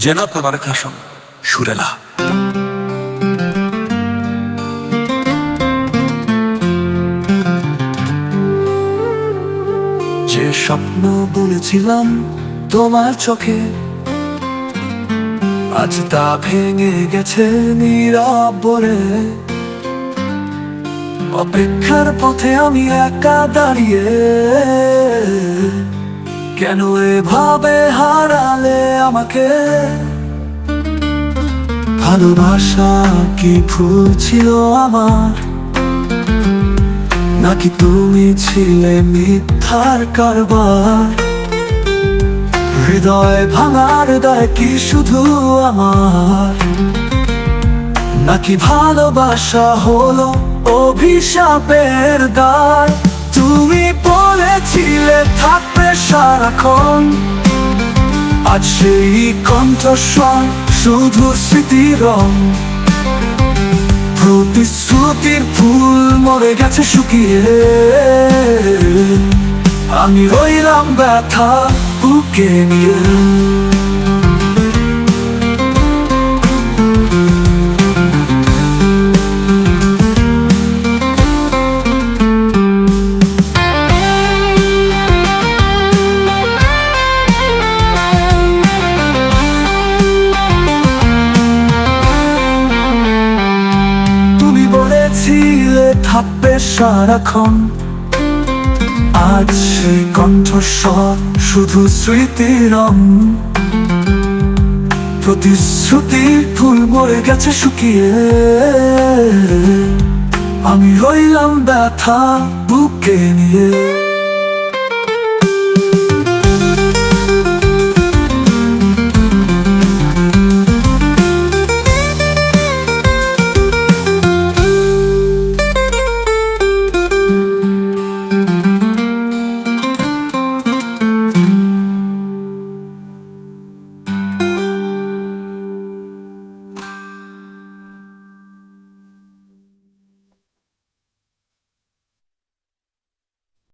জেনা প্রবারকাশন সুরেলা। যে স্বপ্ন বলেছিলাম তোমার চোখে, আজ তা ভেঙে গেছে নীরব বলে। অপেক্ষার পথে আমি একা দাঁড়িয়ে, কেন এভাবে হারালে আমাকে? ভালোবাসা কি ভুল ছিল আমার, নাকি তুমি ছিলে মিথ্যার কারবার? হৃদয় ভাঙার দায় কি শুধু আমার, নাকি ভালোবাসা হলো অভিশাপের দ্বার? তুমি বলেছিলে থাকবে সারাক্ষণ, আজ সেই কণ্ঠস্বর শুধু স্মৃতির রং। প্রতিশ্রুতির ফুল মরে গেছে শুকিয়ে, আমি রইলাম ব্যথা বুকে নিয়ে। থাকবে সারাক্ষণ, আজ সেই কণ্ঠস্বর শুধু স্মৃতির রং। প্রতিশ্রুতির ফুল মরে গেছে শুকিয়ে, আমি রইলাম ব্যথা বুকে নিয়ে।